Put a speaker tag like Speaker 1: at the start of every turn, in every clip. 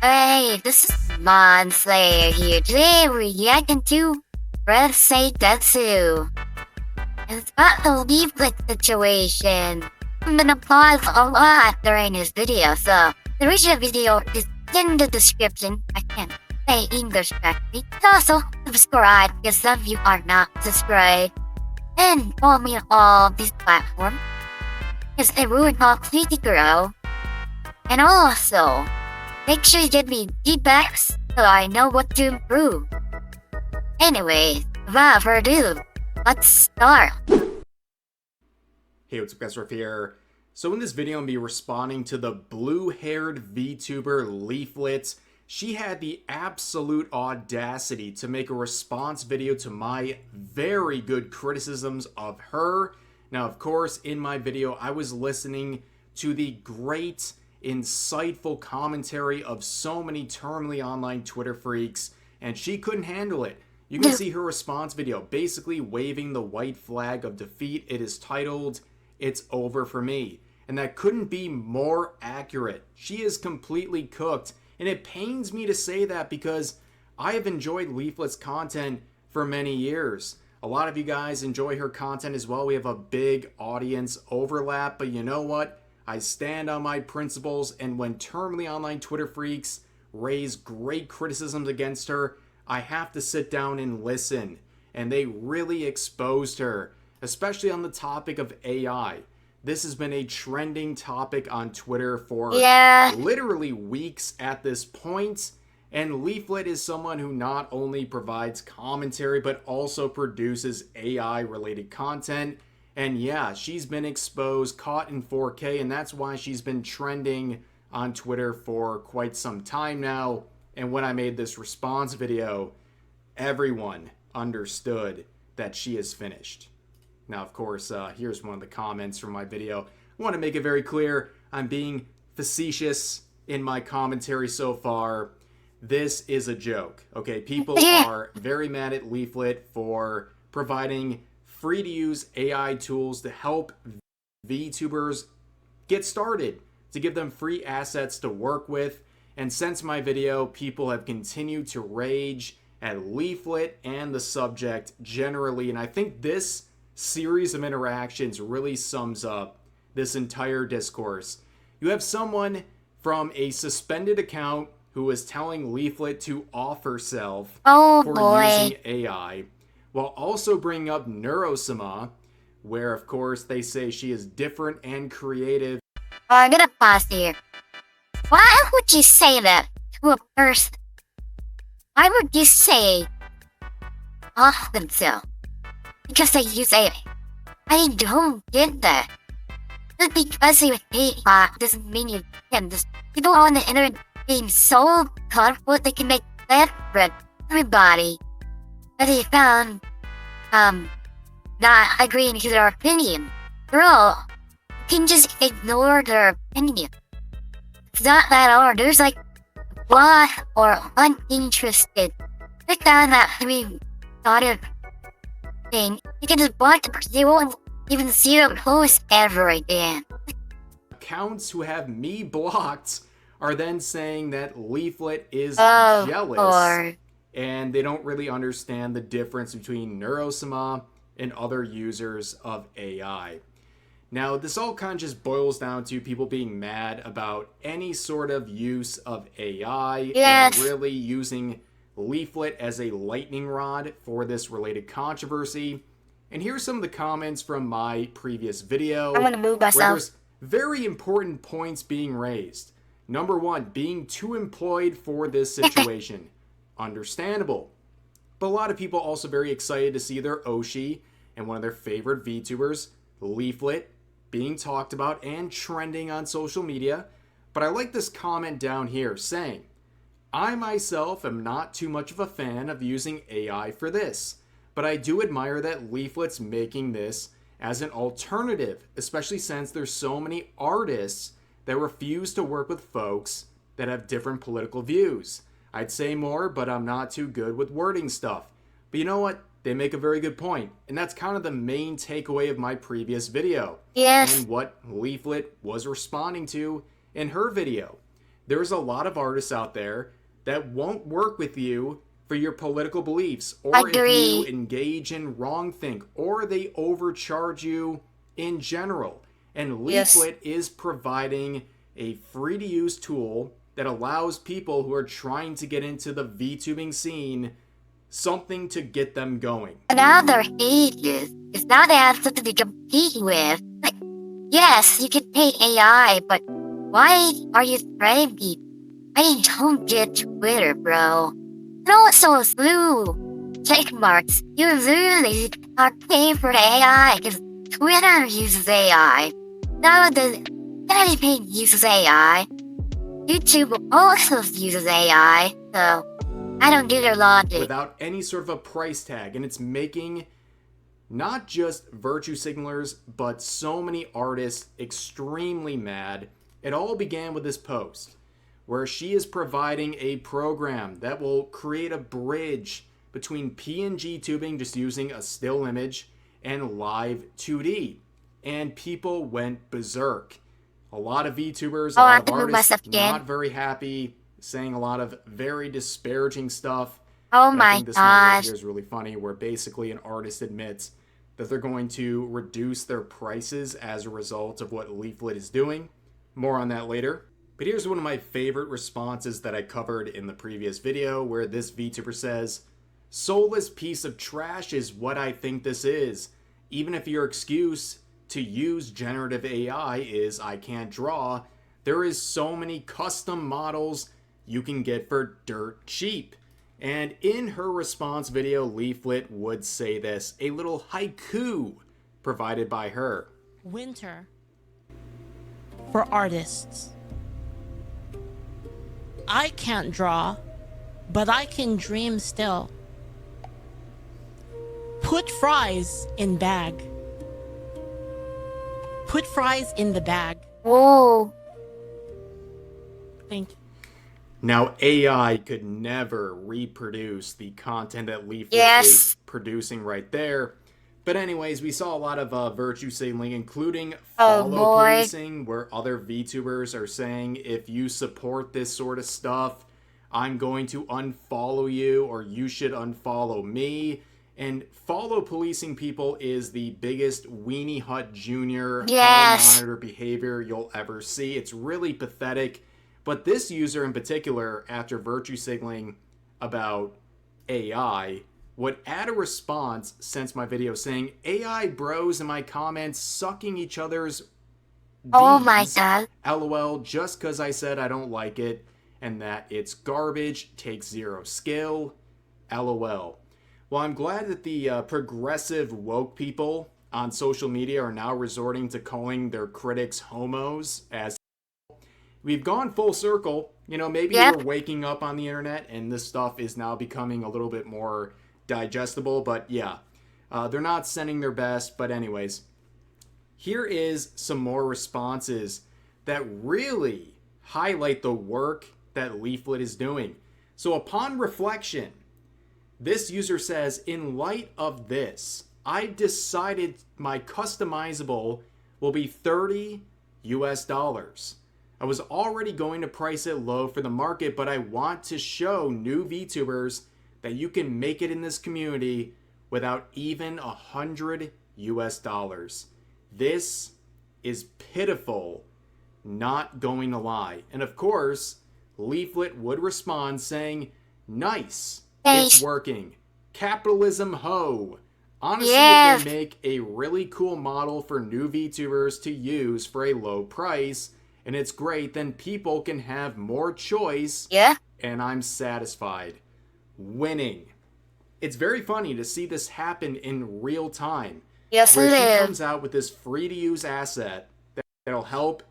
Speaker 1: Hey, this is Monslayer here. Today we're reacting to Red Say desu. It's about the leaflet situation. I'm gonna pause a lot during this video, so the original video is in the description. I can't say English correctly. And also, subscribe because some of you are not subscribed. And follow me on all these platforms because it would help me to grow. And also, make sure you give me feedbacks so I know what to improve. Anyways, without further ado, let's start.
Speaker 2: Hey, what's up guys, Ruff here. So in this video, I'm going to be responding to the blue-haired VTuber Leaflit. She had the absolute audacity to make a response video to my very good criticisms of her. Now, of course, in my video, I was listening to the great, insightful commentary of so many terminally online Twitter freaks, and she couldn't handle it. You can see her response video basically waving the white flag of defeat. It is titled, "It's Over for Me." And that couldn't be more accurate. She is completely cooked. And it pains me to say that because I have enjoyed Leaflit's content for many years. A lot of you guys enjoy her content as well. We have a big audience overlap. But you know what? I stand on my principles. And when terminally online Twitter freaks raise great criticisms against her, I have to sit down and listen. And they really exposed her, especially on the topic of AI. This has been a trending topic on Twitter for literally weeks at this point. And Leaflit is someone who not only provides commentary, but also produces AI-related content. And yeah, she's been exposed, caught in 4K, and that's why she's been trending on Twitter for quite some time now. And when I made this response video, everyone understood that she is finished. Now, of course, here's one of the comments from my video. I want to make it very clear, I'm being facetious in my commentary so far. This is a joke, okay? People are very mad at Leaflit for providing free-to-use AI tools to help VTubers get started, to give them free assets to work with. And since my video, people have continued to rage at Leaflit and the subject generally. And I think this series of interactions really sums up this entire discourse. You have someone from a suspended account who is telling Leaflit to off herself for using AI, while also bringing up Neurosama, where of course they say she is different and creative.
Speaker 1: I'm gonna pause here. Why would you say that to a person? Why would you say off themselves? Because they use AI. I don't get that. Just because you hate bot doesn't mean you can. Just people on the internet being so comfortable they can make that bread everybody that they found not agreeing to their opinion. Girl, you can just ignore their opinion. It's not that hard. There's like blah or uninterested. Click on that thought thing. You can just block the they won't even see the post ever again.
Speaker 2: Accounts who have me blocked are then saying that Leaflit is jealous and they don't really understand the difference between Neurosama and other users of AI. Now, this all kind of just boils down to people being mad about any sort of use of AI and really using Leaflit as a lightning rod for this related controversy. And here's some of the comments from my previous video.
Speaker 1: I'm gonna move myself.
Speaker 2: Where there's very important points being raised. Number one, being too employed for this situation. Understandable. But a lot of people also very excited to see their Oshi and one of their favorite VTubers, Leaflit, being talked about and trending on social media. But I like this comment down here saying, I myself am not too much of a fan of using AI for this, but I do admire that Leaflit's making this as an alternative, especially since there's so many artists that refuse to work with folks that have different political views. I'd say more, but I'm not too good with wording stuff. But you know what? They make a very good point, and that's kind of the main takeaway of my previous video. And what Leaflit was responding to in her video. there's a lot of artists out there that won't work with you for your political beliefs, or if you
Speaker 1: Agree.
Speaker 2: engage in wrongthink, or they overcharge you in general. And
Speaker 1: Yes.
Speaker 2: Leaflit is providing a free to use tool that allows people who are trying to get into the VTubing scene something to get them going.
Speaker 1: Another ages is not the answer to be compete with. Like, yes, you can pay AI, but why are you spraying people? I don't get Twitter, bro. And also, Slew, check marks. You literally can't pay for AI because Twitter uses AI. Now the anything uses AI. YouTube also uses AI, so I don't do their logic.
Speaker 2: Without any sort of a price tag, and it's making not just virtue signalers, but so many artists extremely mad. It all began with this post where she is providing a program that will create a bridge between PNG tubing, just using a still image, and live 2D. And people went berserk. A lot of VTubers, a
Speaker 1: Oh, I
Speaker 2: lot
Speaker 1: have
Speaker 2: of
Speaker 1: to move
Speaker 2: artists
Speaker 1: myself again.
Speaker 2: not very happy, saying a lot of very disparaging stuff.
Speaker 1: Oh
Speaker 2: And I
Speaker 1: my
Speaker 2: think this one right
Speaker 1: gosh.
Speaker 2: here is really funny, where basically an artist admits that they're going to reduce their prices as a result of what Leaflit is doing. More on that later. But here's one of my favorite responses that I covered in the previous video, where this VTuber says, "Soulless piece of trash is what I think this is. Even if your excuse to use generative AI is I can't draw, there is so many custom models you can get for dirt cheap." And in her response video, Leaflit would say this, a little haiku provided by her.
Speaker 3: Winter for artists. I can't draw, but I can dream still. Put fries in bag. Put fries in the bag.
Speaker 1: Whoa.
Speaker 3: Thank you.
Speaker 2: Now, AI could never reproduce the content that Leaflet
Speaker 1: Yes.
Speaker 2: is producing right there. But anyways, we saw a lot of virtue signaling, including
Speaker 1: Oh,
Speaker 2: follow
Speaker 1: boy.
Speaker 2: policing, where other VTubers are saying, if you support this sort of stuff, I'm going to unfollow you, or you should unfollow me. And follow policing people is the biggest Weenie Hut Jr.
Speaker 1: Yes.
Speaker 2: monitor behavior you'll ever see. It's really pathetic. But this user in particular, after virtue signaling about AI, would add a response since my video saying, "AI bros in my comments sucking each other's
Speaker 1: Oh my
Speaker 2: D's.
Speaker 1: god.
Speaker 2: LOL, just cause I said I don't like it and that it's garbage, takes zero skill. LOL." Well, I'm glad that the progressive woke people on social media are now resorting to calling their critics homos, as we've gone full circle. You know, maybe
Speaker 1: Yep.
Speaker 2: we're waking up on the internet and this stuff is now becoming a little bit more digestible. But yeah, they're not sending their best. But anyways, here is some more responses that really highlight the work that Leaflit is doing. So upon reflection, this user says, "In light of this, I decided my customizable will be $30 US. I was already going to price it low for the market, but I want to show new VTubers that you can make it in this community without even $100 US. This is pitiful, not going to lie." And of course, Leaflit would respond saying, "Nice, it's
Speaker 1: Nice.
Speaker 2: working. Capitalism ho. Honestly,
Speaker 1: Yes.
Speaker 2: if they make a really cool model for new VTubers to use for a low price, and it's great, then people can have more choice,
Speaker 1: Yeah.
Speaker 2: and I'm satisfied." Winning. It's very funny to see this happen in real time,
Speaker 1: Yes,
Speaker 2: where
Speaker 1: it
Speaker 2: she
Speaker 1: is.
Speaker 2: comes out with this free to use asset that'll help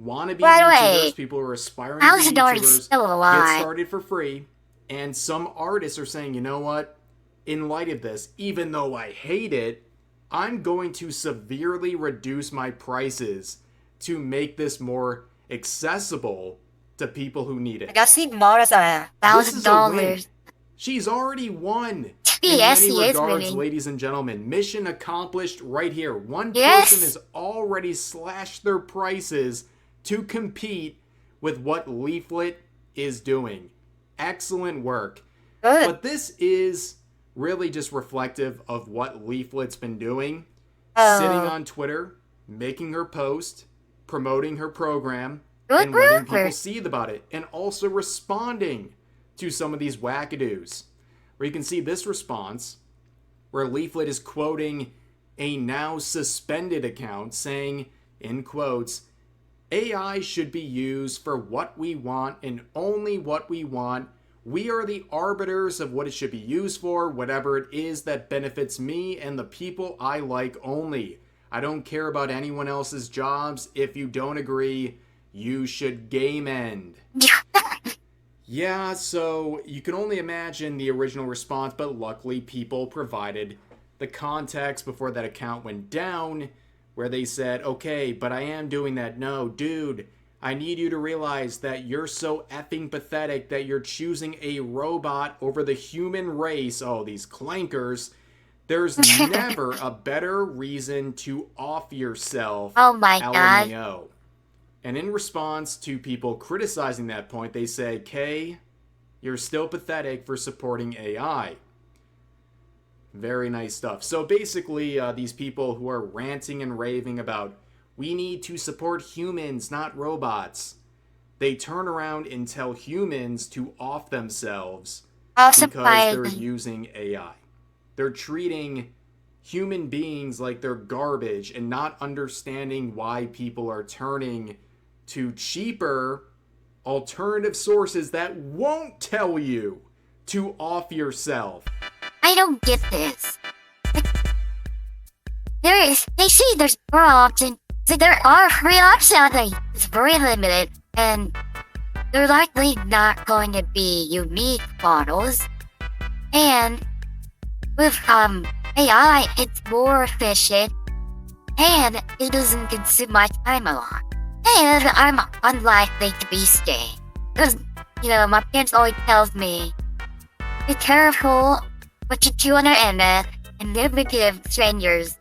Speaker 2: wannabe
Speaker 1: By the
Speaker 2: VTubers,
Speaker 1: way,
Speaker 2: people who are aspiring
Speaker 1: how's the door
Speaker 2: VTubers,
Speaker 1: still
Speaker 2: get
Speaker 1: alive?
Speaker 2: started for free. And some artists are saying, you know what? In light of this, even though I hate it, I'm going to severely reduce my prices to make this more accessible to people who need it.
Speaker 1: Kasi more sa
Speaker 2: This is a win.
Speaker 1: $1,000.
Speaker 2: She's already won. In
Speaker 1: Yes,
Speaker 2: many
Speaker 1: he is
Speaker 2: regards,
Speaker 1: winning.
Speaker 2: ladies and gentlemen, mission accomplished right here. One
Speaker 1: Yes.
Speaker 2: person has already slashed their prices to compete with what Leaflit is doing. Excellent work.
Speaker 1: Good.
Speaker 2: But this is really just reflective of what Leaflit's been doing.
Speaker 1: Oh.
Speaker 2: Sitting on Twitter, making her post, promoting her program,
Speaker 1: Good
Speaker 2: and letting
Speaker 1: work.
Speaker 2: people see about it. And also responding to some of these wackadoos. Where you can see this response, where Leaflit is quoting a now suspended account saying, in quotes, AI should be used for what we want and only what we want. We are the arbiters of what it should be used for, whatever it is that benefits me and the people I like only. I don't care about anyone else's jobs. If you don't agree, you should game end. Yeah, so you can only imagine the original response, but luckily people provided the context before that account went down, where they said, okay, but I am doing that. No, dude, I need you to realize that you're so effing pathetic that you're choosing a robot over the human race. Oh, these clankers. There's never a better reason to off yourself.
Speaker 1: Oh my god.
Speaker 2: LMAO. And in response to people criticizing that point, they say, Kay, you're still pathetic for supporting AI. Very nice stuff. So basically, these people who are ranting and raving about, we need to support humans, not robots, they turn around and tell humans to off themselves because they're using AI. They're treating human beings like they're garbage and not understanding why people are turning to cheaper alternative sources that won't tell you to off yourself.
Speaker 1: I don't get this. They say there's more options. So there are free options out there. It's very limited, and they're likely not going to be unique models. And with AI, it's more efficient, and it doesn't consume my time a lot. And I'm unlikely to be staying. Because, my parents always tells me, be careful what you do on the internet and never give strangers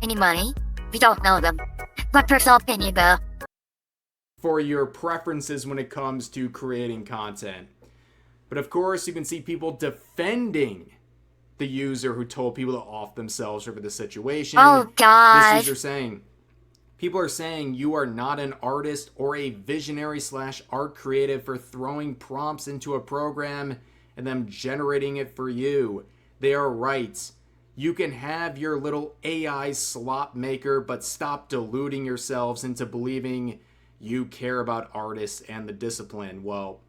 Speaker 1: any money if you don't know them. My personal opinion, though.
Speaker 2: For your preferences when it comes to creating content. But of course, you can see people defending the user who told people to off themselves over the situation.
Speaker 1: Oh, God.
Speaker 2: This user saying, people are saying you are not an artist or a visionary / art creative for throwing prompts into a program and them generating it for you. They are right. You can have your little AI slop maker, but stop deluding yourselves into believing you care about artists and the discipline. Well,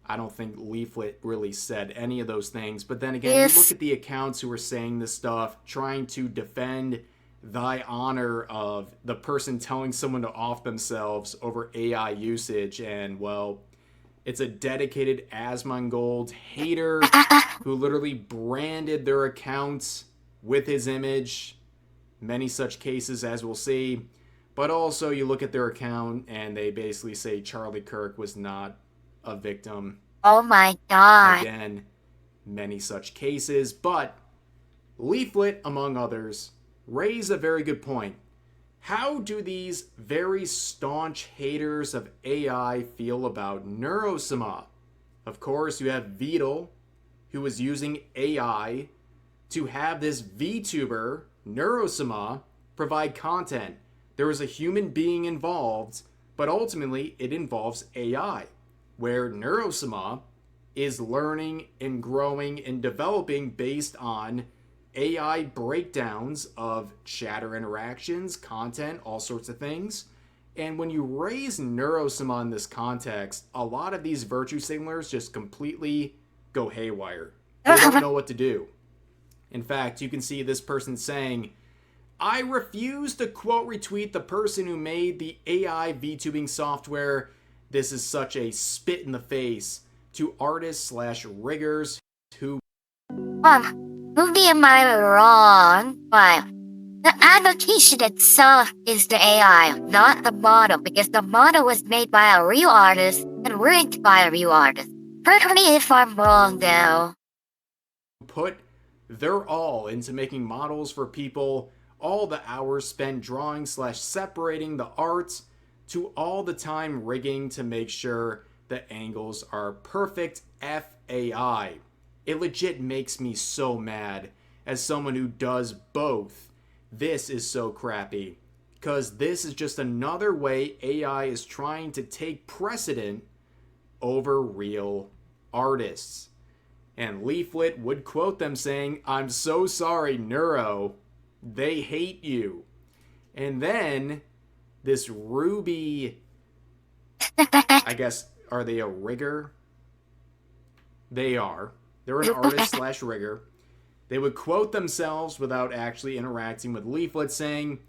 Speaker 2: I don't think Leaflit really said any of those things. But then again, you look at the accounts who are saying this stuff, trying to defend thy honor of the person telling someone to off themselves over AI usage. And, well, it's a dedicated Asmongold hater who literally branded their accounts with his image. Many such cases, as we'll see. But also, you look at their account, and they basically say Charlie Kirk was not a victim.
Speaker 1: Oh my god.
Speaker 2: Again, many such cases. But Leaflit, among others, raise a very good point. How do these very staunch haters of AI feel about Neurosama? Of course, you have Beetle, who was using AI to have this VTuber, Neurosama, provide content. There was a human being involved, but ultimately it involves AI, where Neurosama is learning and growing and developing based on AI breakdowns of chatter interactions, content, all sorts of things. And when you raise Neurosama in this context, a lot of these virtue signalers just completely go haywire. They don't know what to do. In fact, you can see this person saying, I refuse to quote retweet the person who made the AI VTubing software. This is such a spit in the face to artists / riggers who...
Speaker 1: Movie am I wrong? But the annotation itself is the AI, not the model, because the model was made by a real artist and rigged by a real artist. Correct me if I'm wrong, though.
Speaker 2: Put their all into making models for people, all the hours spent drawing / separating the arts to all the time rigging to make sure the angles are perfect FAI. It legit makes me so mad as someone who does both. This is so crappy, because this is just another way AI is trying to take precedent over real artists. And Leaflit would quote them saying, "I'm so sorry, Neuro. They hate you." And then this Ruby, I guess, are they a rigger? They are. They're an artist slash rigger. They would quote themselves without actually interacting with Leaflet saying,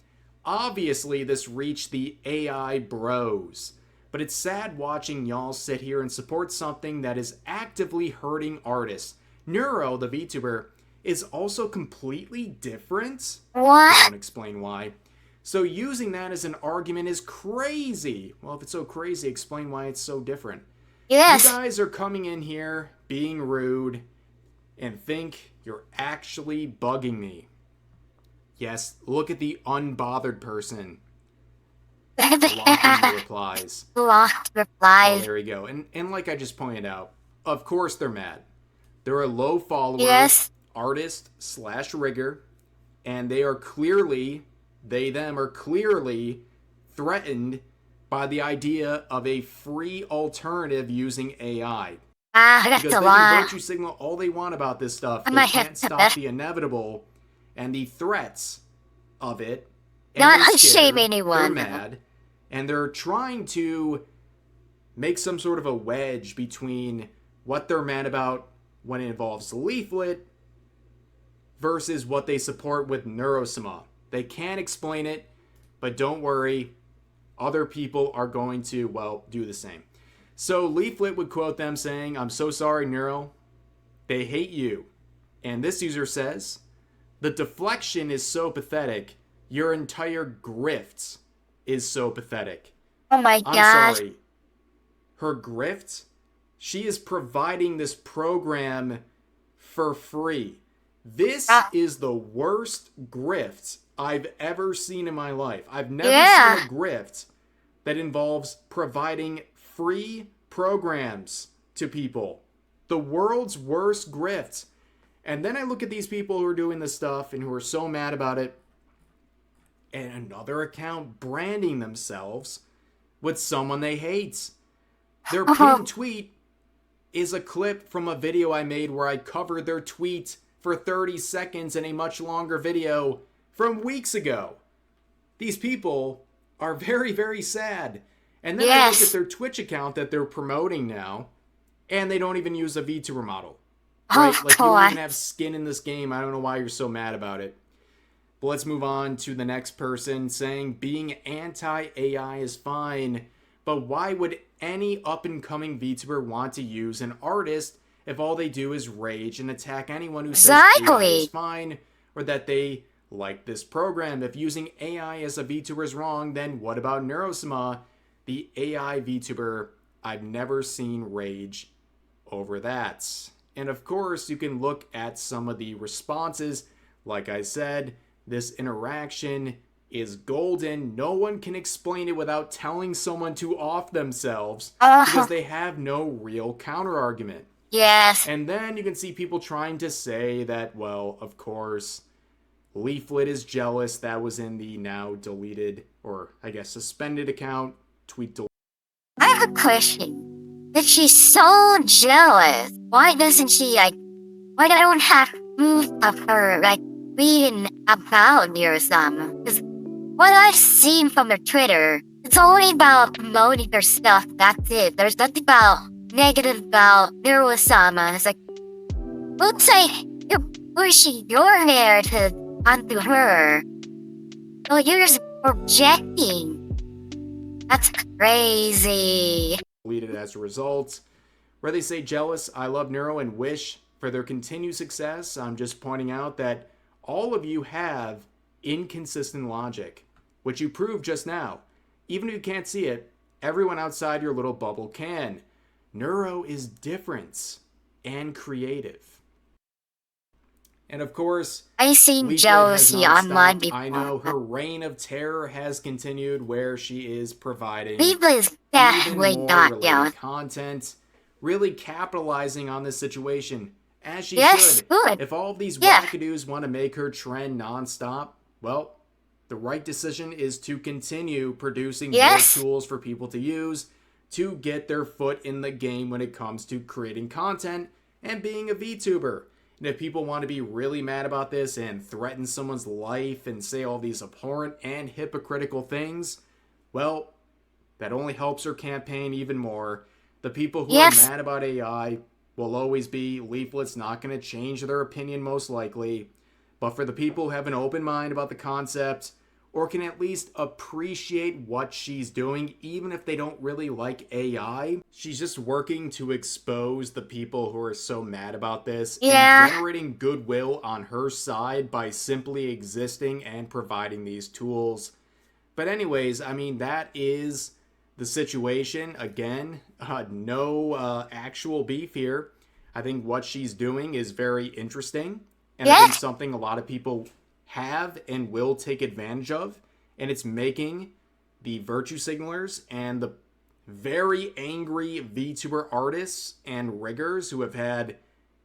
Speaker 2: "Obviously this reached the AI bros. But it's sad watching y'all sit here and support something that is actively hurting artists. Neuro, the VTuber, is also completely different."
Speaker 1: What?
Speaker 2: They don't explain why. So using that as an argument is crazy. Well, if it's so crazy, explain why it's so different.
Speaker 1: Yes.
Speaker 2: You guys are coming in here being rude and think you're actually bugging me. Yes, look at the unbothered person blocking the replies.
Speaker 1: Lost
Speaker 2: Oh,
Speaker 1: replies.
Speaker 2: there we go. And like I just pointed out, of course they're mad. They're a low follower
Speaker 1: Yes.
Speaker 2: artist slash rigger, and they are clearly, them are clearly threatened by the idea of a free alternative using AI.
Speaker 1: That's
Speaker 2: Because
Speaker 1: a
Speaker 2: they can
Speaker 1: lot.
Speaker 2: virtue signal all they want about this stuff.
Speaker 1: I
Speaker 2: They
Speaker 1: might have
Speaker 2: can't
Speaker 1: to
Speaker 2: stop
Speaker 1: bet.
Speaker 2: the inevitable and the threats of it. And
Speaker 1: Not
Speaker 2: they're
Speaker 1: shame
Speaker 2: scared,
Speaker 1: anyone.
Speaker 2: They're mad. And they're trying to make some sort of a wedge between what they're mad about when it involves Leaflet versus what they support with Neurosama. They can't explain it, but don't worry. Other people are going to, well, do the same. So Leaflet would quote them saying, "I'm so sorry, Neuro. They hate you." And this user says, "The deflection is so pathetic. Your entire grift is so pathetic."
Speaker 1: Oh my
Speaker 2: I'm
Speaker 1: gosh.
Speaker 2: sorry. Her grift? She is providing this program for free. This is the worst grift I've ever seen in my life. I've never seen a grift that involves providing free programs to people. The world's worst grift. And then I look at these people who are doing this stuff and who are so mad about it, and another account branding themselves with someone they hate. Their pinned tweet is a clip from a video I made where I covered their tweet for 30 seconds in a much longer video from weeks ago. These people are very, very sad. And then I look at their Twitch account that they're promoting now, and they don't even use a VTuber model. Right? Like, you don't even have skin in this game. I don't know why you're so mad about it. But let's move on to the next person saying being anti-AI is fine, but why would any up-and-coming VTuber want to use an artist if all they do is rage and attack anyone who says AI is fine or that they like this program? If using AI as a VTuber is wrong, then what about Neurosama, the AI VTuber? I've never seen rage over that. And of course, you can look at some of the responses. Like I said, this interaction is golden. No one can explain it without telling someone to off themselves because they have no real counter argument.
Speaker 1: Yes.
Speaker 2: And then you can see people trying to say that, well, of course, Leaflit is jealous. That was in the now deleted, or I guess suspended account. Tweet deleted.
Speaker 1: I have a question. If she's so jealous, why doesn't she, why don't have proof of her, being about Neurosama? Because what I've seen from her Twitter, it's only about promoting her stuff, that's it. There's nothing about negative about Neurosama. It's like, looks like you're pushing your narrative onto her. So you're just projecting. That's crazy.
Speaker 2: Deleted as a result. Where they say jealous, I love Neuro and wish for their continued success. I'm just pointing out that all of you have inconsistent logic, which you proved just now. Even if you can't see it, everyone outside your little bubble can. Neuro is different and creative. And of course,
Speaker 1: I seen
Speaker 2: Leaflit has
Speaker 1: jealousy
Speaker 2: not
Speaker 1: online
Speaker 2: stopped. I know
Speaker 1: before.
Speaker 2: her reign of terror has continued, where she is providing
Speaker 1: Leaflit is
Speaker 2: even
Speaker 1: definitely
Speaker 2: more
Speaker 1: not
Speaker 2: related
Speaker 1: jealous.
Speaker 2: content, really capitalizing on this situation, as she
Speaker 1: Yes,
Speaker 2: should.
Speaker 1: good.
Speaker 2: If all of these
Speaker 1: Yeah.
Speaker 2: wackadoos want to make her trend nonstop, well, the right decision is to continue producing
Speaker 1: Yes.
Speaker 2: more tools for people to use to get their foot in the game when it comes to creating content and being a VTuber. And if people want to be really mad about this and threaten someone's life and say all these abhorrent and hypocritical things, well, that only helps her campaign even more. The people who
Speaker 1: Yes.
Speaker 2: are mad about AI will always be. Leaflet's not going to change their opinion, most likely. But for the people who have an open mind about the concept, or can at least appreciate what she's doing, even if they don't really like AI, she's just working to expose the people who are so mad about this
Speaker 1: Yeah.
Speaker 2: and generating goodwill on her side by simply existing and providing these tools. But anyways, I mean, that is the situation. Again, no actual beef here. I think what she's doing is very interesting, and I think
Speaker 1: Yes.
Speaker 2: something a lot of people have and will take advantage of, and it's making the virtue signalers and the very angry VTuber artists and riggers who have had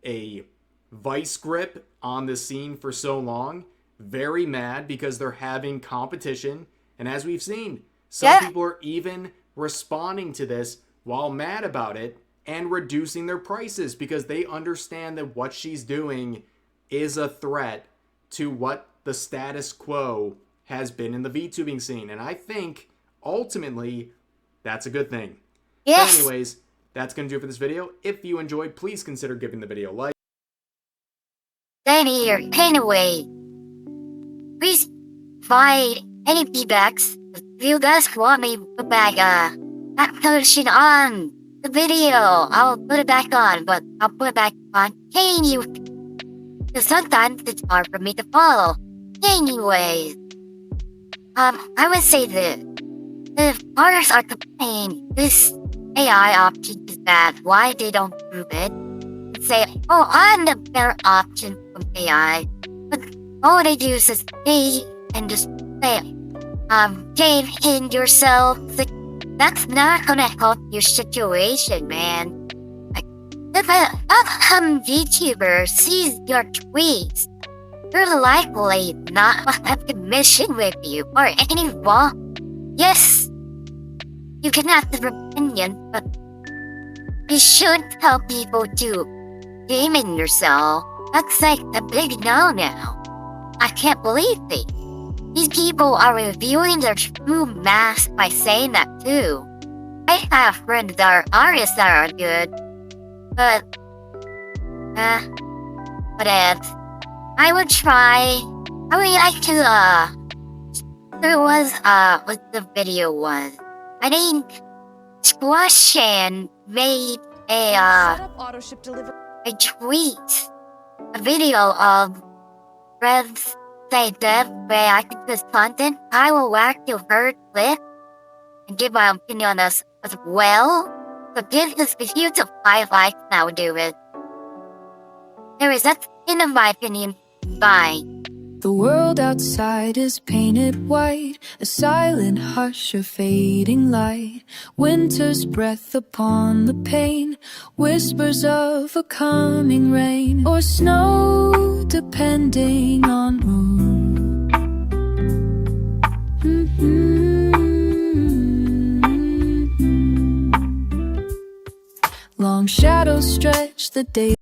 Speaker 2: a vice grip on the scene for so long very mad, because they're having competition. And as we've seen, some
Speaker 1: Yeah.
Speaker 2: people are even responding to this while mad about it and reducing their prices because they understand that what she's doing is a threat to what the status quo has been in the VTubing scene. And I think ultimately that's a good thing.
Speaker 1: Yes.
Speaker 2: But anyways, that's going to do it for this video. If you enjoyed, please consider giving the video a like.
Speaker 1: Then here, anyway. Please provide any feedbacks. If you guys want me to put back that person on the video, I'll put it back on, but I'll put it back on anyway. Because sometimes it's hard for me to follow. Anyways, I would say this. If artists are complaining this AI option is bad, why they don't prove it? And say, oh, I'm the better option from AI. But all they do is just say and just say, cave in yourself. Like, that's not gonna help your situation, man. Like, if an upcoming VTuber sees your tweets, you're likely not to have commission with you or any wrong. Yes, you can have their opinion, but you shouldn't tell people to game in yourself. That's like a big no now. I can't believe it. These people are revealing their true mask by saying that too. I have friends that are artists that are good, but whatever. I would try. I would like to there was what the video was. I think Squashan made a tweet, a video of Rev's say Dev reacting to this content. I will react to her clip and give my opinion on this as well. So give this video to 5 likes and I will do it. Anyways, that's the end of my opinion. Bye.
Speaker 4: The world outside is painted white, a silent hush of fading light. Winter's breath upon the pane, whispers of a coming rain or snow, depending on mood. Long shadows stretch the day.